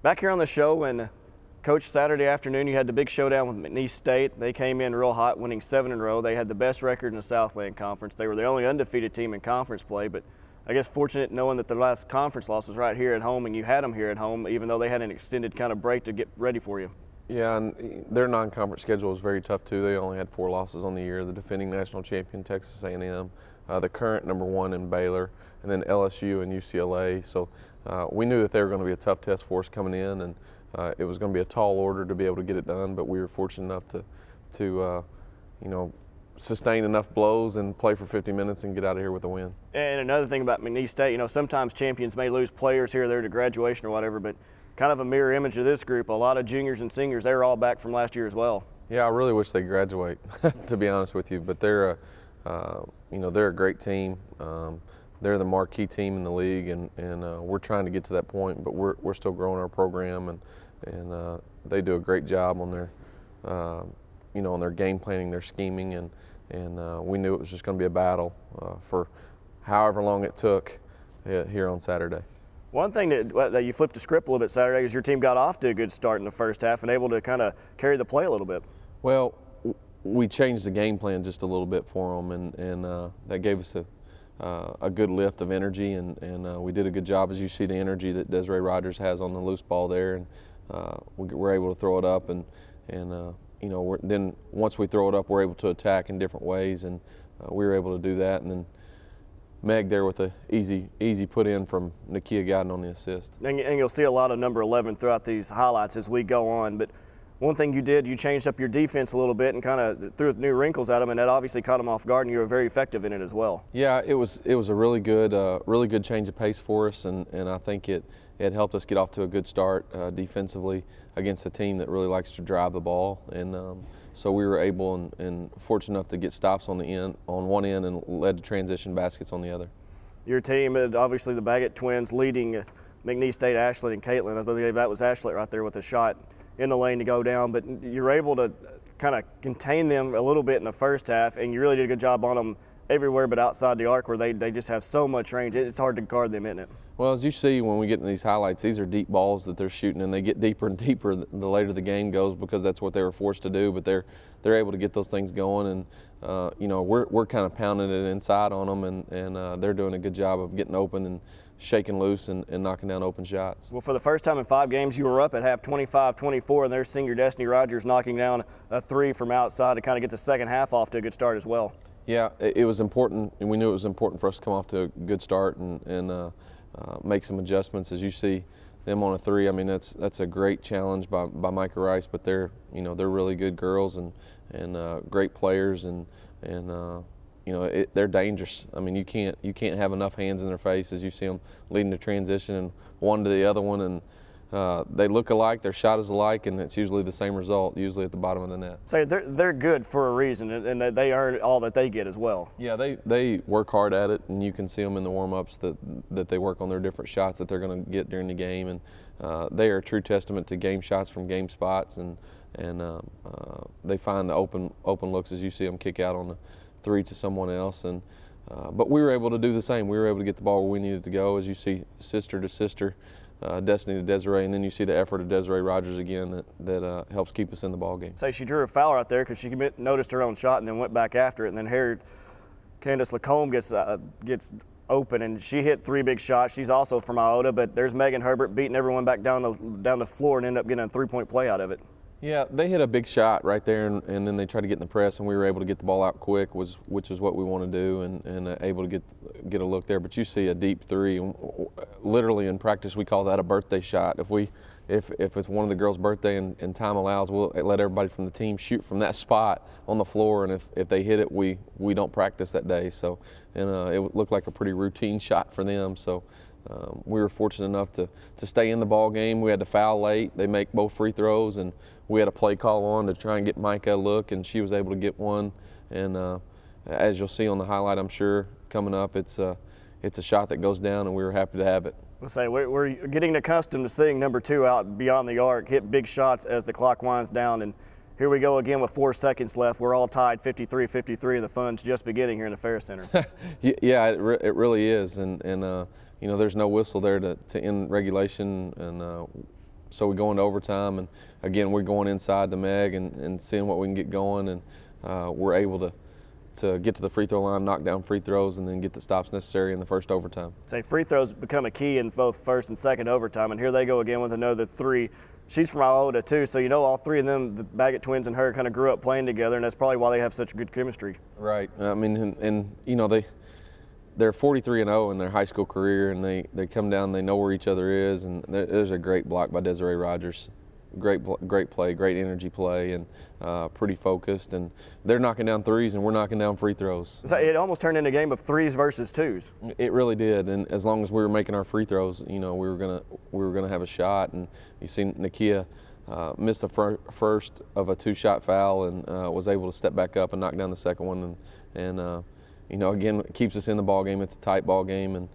Back here on the show, and Coach, Saturday afternoon you had the big showdown with McNeese State. They came in real hot, winning 7 in a row. They had the best record in the Southland Conference. They were the only undefeated team in conference play, but I guess fortunate knowing that their last conference loss was right here at home, and you had them here at home, even though they had an extended kind of break to get ready for you. Yeah, and their non-conference schedule was very tough too. They only had 4 losses on the year. The defending national champion Texas A&M, the current #1 in Baylor, and then LSU and UCLA. So we knew that they were going to be a tough test for us coming in, and it was going to be a tall order to be able to get it done. But we were fortunate enough to sustain enough blows and play for 50 minutes and get out of here with a win. And another thing about McNeese State, sometimes champions may lose players here or there to graduation or whatever, but kind of a mirror image of this group. A lot of juniors and seniors, they were all back from last year as well. Yeah, I really wish they graduate, to be honest with you. But they're a great team. They're the marquee team in the league, and we're trying to get to that point. But we're still growing our program, and they do a great job on their on their game planning, their scheming, and we knew it was just going to be a battle for however long it took here on Saturday. One thing that you flipped the script a little bit Saturday is your team got off to a good start in the first half and able to kind of carry the play a little bit. Well, we changed the game plan just a little bit for them, and that gave us a good lift of energy, and we did a good job. As you see, the energy that Desiree Rogers has on the loose ball there, and we're able to throw it up, and then once we throw it up, we're able to attack in different ways, and we were able to do that. And then Meg there with an easy put in from Nakia Gowden on the assist. And you'll see a lot of number 11 throughout these highlights as we go on. But one thing you did, you changed up your defense a little bit and kind of threw new wrinkles at them, and that obviously caught them off guard, and you were very effective in it as well. Yeah, it was a really good change of pace for us, and I think it helped us get off to a good start defensively against a team that really likes to drive the ball, and so we were able and fortunate enough to get stops on one end and led to transition baskets on the other. Your team, obviously the Baggett twins leading McNeese State, Ashley and Caitlin. I believe that was Ashley right there with a shot in the lane to go down, but you're able to kind of contain them a little bit in the first half, and you really did a good job on them everywhere but outside the arc, where they just have so much range. It's hard to guard them, isn't it? Well, as you see when we get in these highlights, these are deep balls that they're shooting, and they get deeper and deeper the later the game goes, because that's what they were forced to do. But they're able to get those things going, and we're kind of pounding it inside on them, and they're doing a good job of getting open and shaking loose and knocking down open shots. Well, for the first time in 5 games, you were up at half 25-24, and there's senior Destiny Rogers knocking down a 3 from outside to kind of get the second half off to a good start as well. Yeah, it was important, and we knew it was important for us to come off to a good start and make some adjustments. As you see them on a 3, I mean that's a great challenge by Micah Rice, but they're really good girls and great players, and they're dangerous. I mean you can't have enough hands in their face as you see them leading the transition and one to the other one, and they look alike, their shot is alike, and it's usually the same result, usually at the bottom of the net. So they're good for a reason, and they earn all that they get as well. Yeah, they work hard at it, and you can see them in the warm-ups that they work on their different shots that they're going to get during the game, and they are a true testament to game shots from game spots, and they find the open looks as you see them kick out on the 3 to someone else, and but we were able to do the same. We were able to get the ball where we needed to go, as you see sister to sister. Destiny to Desiree, and then you see the effort of Desiree Rogers again that helps keep us in the ball game. Say she drew a foul right there because she noticed her own shot and then went back after it, and then here Candace Lacombe gets open, and she hit 3 big shots. She's also from Iota, but there's Megan Herbert beating everyone back down the floor and ended up getting a 3-point play out of it. Yeah, they hit a big shot right there, and then they tried to get in the press, and we were able to get the ball out quick, which is what we want to do, and able to get a look there. But you see a deep 3, literally in practice we call that a birthday shot. If it's one of the girls' birthday and time allows, we'll let everybody from the team shoot from that spot on the floor, and if they hit it, we don't practice that day. So, and it looked like a pretty routine shot for them. So. We were fortunate enough to stay in the ball game. We had to foul late. They make both free throws, and we had a play call on to try and get Micah a look, and she was able to get one. And as you'll see on the highlight, I'm sure coming up, it's a shot that goes down, and we were happy to have it. We'll say we're getting accustomed to seeing number 2 out beyond the arc hit big shots as the clock winds down, and here we go again with 4 seconds left. We're all tied 53-53, and the fun's just beginning here in the Ferris Center. Yeah, it really is, and there's no whistle there to end regulation, and so we go into overtime, and again, we're going inside the Meg and seeing what we can get going, and we're able to get to the free throw line, knock down free throws, and then get the stops necessary in the first overtime. Say free throws become a key in both first and second overtime, and here they go again with another three. She's from Iota too, so you know all three of them, the Baggett twins and her, kind of grew up playing together, and that's probably why they have such good chemistry. Right. I mean, and you know, they're 43-0 in their high school career, and they come down, they know where each other is, and there's a great block by Desiree Rogers. Great play, great energy play, and pretty focused. And they're knocking down threes, and we're knocking down free throws. So it almost turned into a game of threes versus twos. It really did. And as long as we were making our free throws, you know, we were gonna have a shot. And you see Nakia missed the first of a two-shot foul, and was able to step back up and knock down the second one. And you know, again, it keeps us in the ball game. It's a tight ball game, and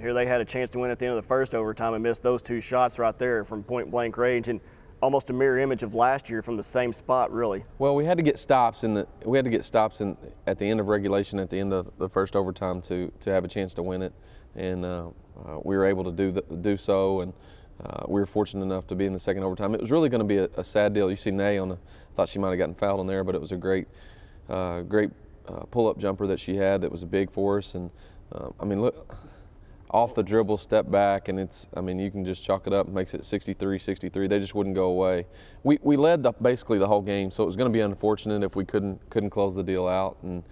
here they had a chance to win at the end of the first overtime and missed those two shots right there from point-blank range, and almost a mirror image of last year from the same spot, really. Well, we had to get stops at the end of regulation, at the end of the first overtime, to have a chance to win it, and we were able to do so, and we were fortunate enough to be in the second overtime. It was really going to be a sad deal. You see Nay I thought she might have gotten fouled on there, but it was a great pull-up jumper that she had that was big for us, and I mean, look. Off the dribble, step back, and I mean, you can just chalk it up, makes it 63-63. They just wouldn't go away. We led basically the whole game, so it was going to be unfortunate if we couldn't close the deal out. And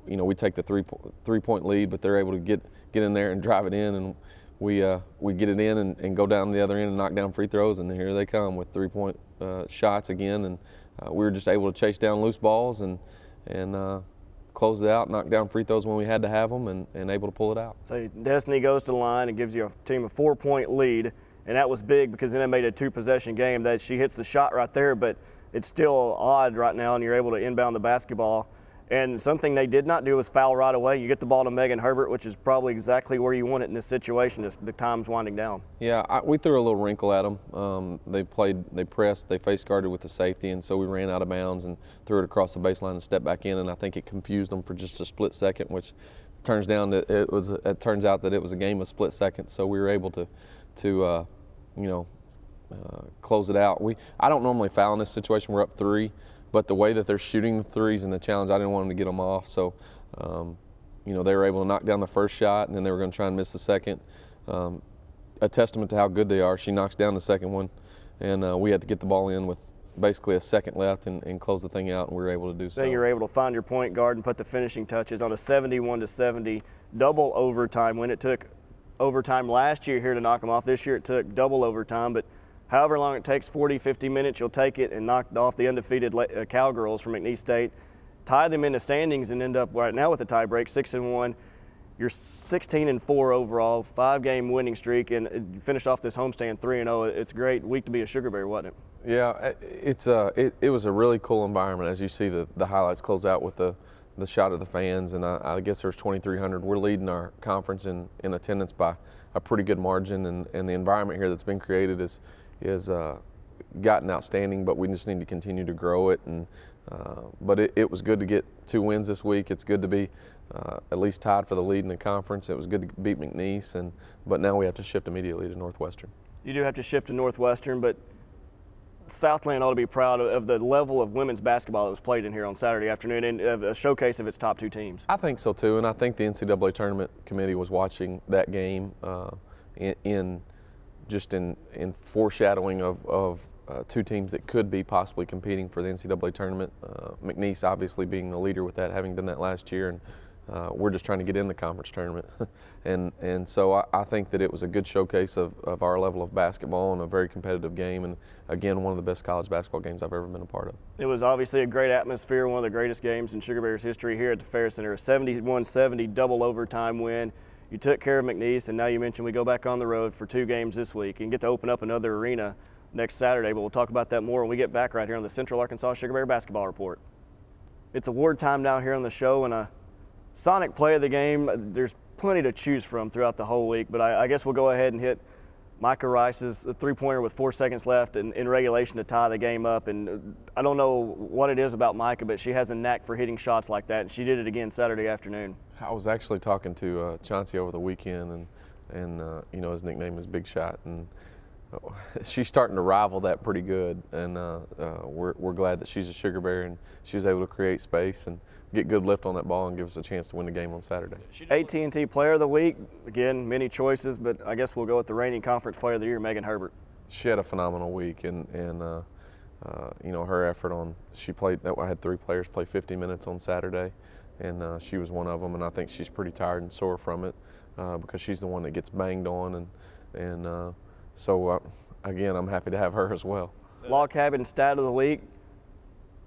you know, we take the three-point lead, but they're able to get in there and drive it in, and we get it in and go down the other end and knock down free throws, and here they come with three-point shots again, and we were just able to chase down loose balls and close it out, knock down free throws when we had to have them, and able to pull it out. So Destiny goes to the line and gives you a team a 4-point lead, and that was big because then it made a two-possession game. That she hits the shot right there, but it's still odd right now, and you're able to inbound the basketball. And something they did not do was foul right away. You get the ball to Megan Herbert, which is probably exactly where you want it in this situation as the time's winding down. Yeah, we threw a little wrinkle at them. They pressed, they face guarded with the safety, and so we ran out of bounds and threw it across the baseline and stepped back in, and I think it confused them for just a split second, which turns out that it was a game of split seconds. So we were able to you know, close it out. I don't normally foul in this situation. We're up 3. But the way that they're shooting the threes and the challenge, I didn't want them to get them off. So, you know, they were able to knock down the first shot, and then they were going to try and miss the second. A testament to how good they are. She knocks down the second one, and we had to get the ball in with basically a second left and close the thing out, and we were able to do so. Then you're able to find your point guard and put the finishing touches on a 71-70 double overtime win. It took overtime last year here to knock them off. This year it took double overtime, but however long it takes, 40, 50 minutes, you'll take it and knock off the undefeated Cowgirls from McNeese State, tie them in the standings, and end up right now with a tie break, 6-1. You're 16-4 overall, 5-game winning streak, and you finished off this homestand 3-0. It's a great week to be a Sugar Bear, wasn't it? Yeah, it was a really cool environment. As you see the highlights close out with the shot of the fans, and I guess there's 2,300. We're leading our conference in attendance by a pretty good margin, and the environment here that's been created is gotten outstanding, but we just need to continue to grow it. And but it was good to get 2 wins this week. It's good to be at least tied for the lead in the conference. It was good to beat McNeese, but now we have to shift immediately to Northwestern. You do have to shift to Northwestern, but Southland ought to be proud of the level of women's basketball that was played in here on Saturday afternoon, and a showcase of its top 2 teams. I think so too, and I think the NCAA tournament committee was watching that game in foreshadowing of 2 teams that could be possibly competing for the NCAA tournament. McNeese obviously being the leader with that, having done that last year, and we're just trying to get in the conference tournament. and so I think that it was a good showcase of our level of basketball and a very competitive game, and again, one of the best college basketball games I've ever been a part of. It was obviously a great atmosphere, one of the greatest games in Sugar Bear's history here at the Fair Center, a 71-70 double overtime win. You took care of McNeese, and now you mentioned we go back on the road for 2 games this week and get to open up another arena next Saturday, but we'll talk about that more when we get back right here on the Central Arkansas Sugar Bear Basketball Report. It's award time now here on the show, and a Sonic play of the game. There's plenty to choose from throughout the whole week, but I guess we'll go ahead and hit Micah Rice's 3-pointer with 4 seconds left in regulation to tie the game up. And I don't know what it is about Micah, but she has a knack for hitting shots like that, and she did it again Saturday afternoon. I was actually talking to Chauncey over the weekend, you know, his nickname is Big Shot, and she's starting to rival that pretty good, and we're glad that she's a Sugar Bear and she was able to create space and get good lift on that ball and give us a chance to win the game on Saturday. AT&T Player of the Week, again, many choices, but I guess we'll go with the reigning Conference Player of the Year, Megan Herbert. She had a phenomenal week, and you know, her effort on, she played, I had 3 players play 50 minutes on Saturday, and she was one of them, and I think she's pretty tired and sore from it because she's the one that gets banged on, and so again, I'm happy to have her as well. Log Cabin Stat of the Week,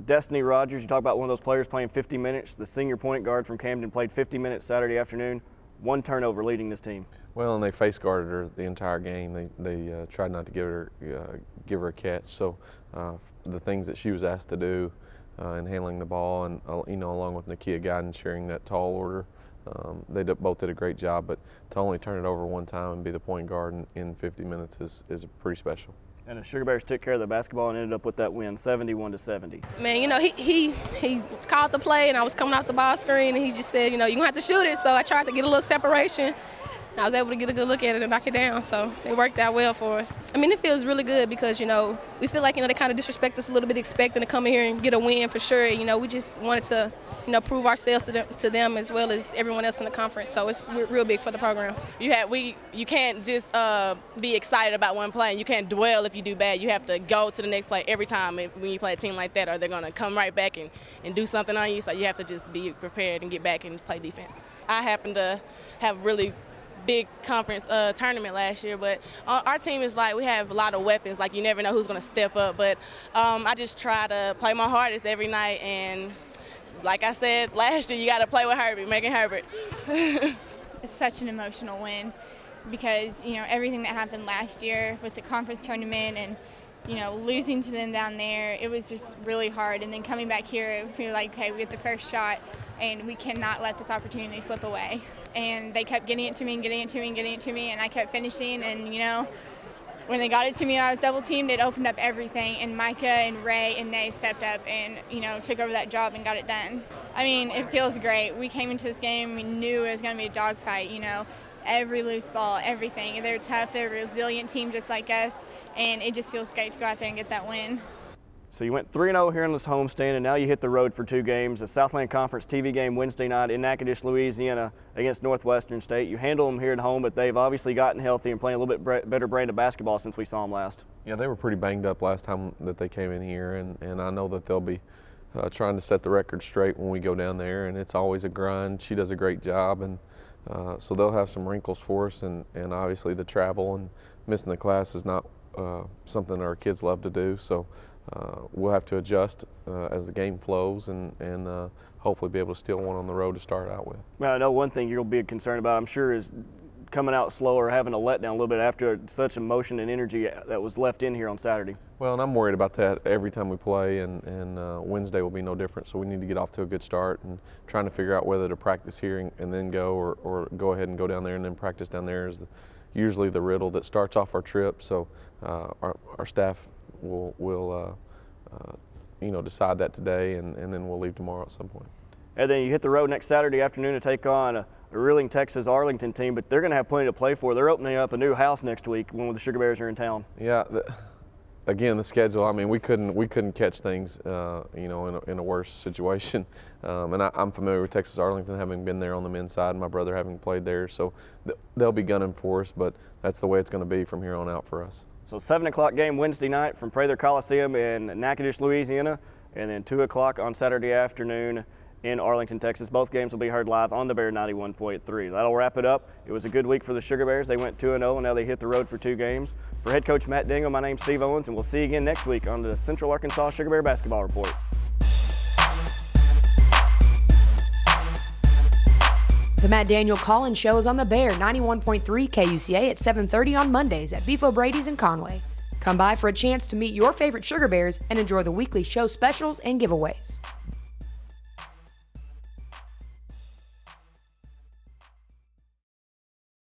Destiny Rogers. You talk about one of those players playing 50 minutes. The senior point guard from Camden played 50 minutes Saturday afternoon, 1 turnover leading this team. Well, and they face guarded her the entire game. They tried not to give her a catch. So the things that she was asked to do in handling the ball, and you know, along with Nakia Guyton sharing that tall order, they both did a great job. But to only turn it over 1 time and be the point guard in 50 minutes is pretty special. And the Sugar Bears took care of the basketball and ended up with that win, 71-70. Man, you know, he called the play, and I was coming off the ball screen, and he just said, you know, you're going to have to shoot it. So I tried to get a little separation. I was able to get a good look at it and knock it down, so it worked out well for us. I mean, it feels really good because, you know, we feel like, you know, they kind of disrespect us a little bit, expecting to come in here and get a win for sure. You know, we just wanted to, you know, prove ourselves to them as well as everyone else in the conference, so it's real big for the program. You can't just be excited about one play, and you can't dwell if you do bad. You have to go to the next play every time when you play a team like that, or they're going to come right back and do something on you, so you have to just be prepared and get back and play defense. I happen to have really big conference tournament last year, but our team is like, we have a lot of weapons, like you never know who's going to step up, but I just try to play my hardest every night, and like I said last year, you got to play with Herbert, Megan Herbert. It's such an emotional win because, you know, everything that happened last year with the conference tournament and, you know, losing to them down there, it was just really hard, and then coming back here, we were like, okay, we get the first shot and we cannot let this opportunity slip away. And they kept getting it to me and getting it to me and getting it to me, and I kept finishing. And, you know, when they got it to me and I was double teamed, it opened up everything. And Micah and Ray and Nay stepped up and, you know, took over that job and got it done. I mean, it feels great. We came into this game, we knew it was going to be a dogfight, you know, every loose ball, everything. They're tough, they're a resilient team just like us, and it just feels great to go out there and get that win. So you went 3-0 here in this homestand, and now you hit the road for 2 games. A Southland Conference TV game Wednesday night in Natchitoches, Louisiana against Northwestern State. You handle them here at home, but they've obviously gotten healthy and playing a little bit better brand of basketball since we saw them last. Yeah, they were pretty banged up last time that they came in here, and I know that they'll be trying to set the record straight when we go down there, and it's always a grind. She does a great job, and so they'll have some wrinkles for us, and obviously the travel and missing the class is not something our kids love to do. So we'll have to adjust as the game flows and hopefully be able to steal one on the road to start out with. Well, I know one thing you'll be concerned about, I'm sure, is coming out slow or having a letdown a little bit after such emotion and energy that was left in here on Saturday. Well, and I'm worried about that every time we play, and Wednesday will be no different, so we need to get off to a good start and trying to figure out whether to practice here and then go or go ahead and go down there and then practice down there is usually the riddle that starts off our trip. So our staff will you know, decide that today, and then we'll leave tomorrow at some point. And then you hit the road next Saturday afternoon to take on a reeling Texas Arlington team, but they're going to have plenty to play for. They're opening up a new house next week when the Sugar Bears are in town. Yeah, again, the schedule. I mean, we couldn't catch things, you know, in a worse situation. And I'm familiar with Texas Arlington, having been there on the men's side, and my brother having played there. So they'll be gunning for us, but that's the way it's going to be from here on out for us. So 7 o'clock game Wednesday night from Prather Coliseum in Natchitoches, Louisiana, and then 2 o'clock on Saturday afternoon in Arlington, Texas. Both games will be heard live on the Bear 91.3. That'll wrap it up. It was a good week for the Sugar Bears. They went 2-0, and now they hit the road for 2 games. For head coach Matt Dingle, my name's Steve Owens, and we'll see you again next week on the Central Arkansas Sugar Bear Basketball Report. The Matt Daniel Collins Show is on the Bear 91.3 KUCA at 7:30 on Mondays at Beef O'Brady's in Conway. Come by for a chance to meet your favorite Sugar Bears and enjoy the weekly show specials and giveaways.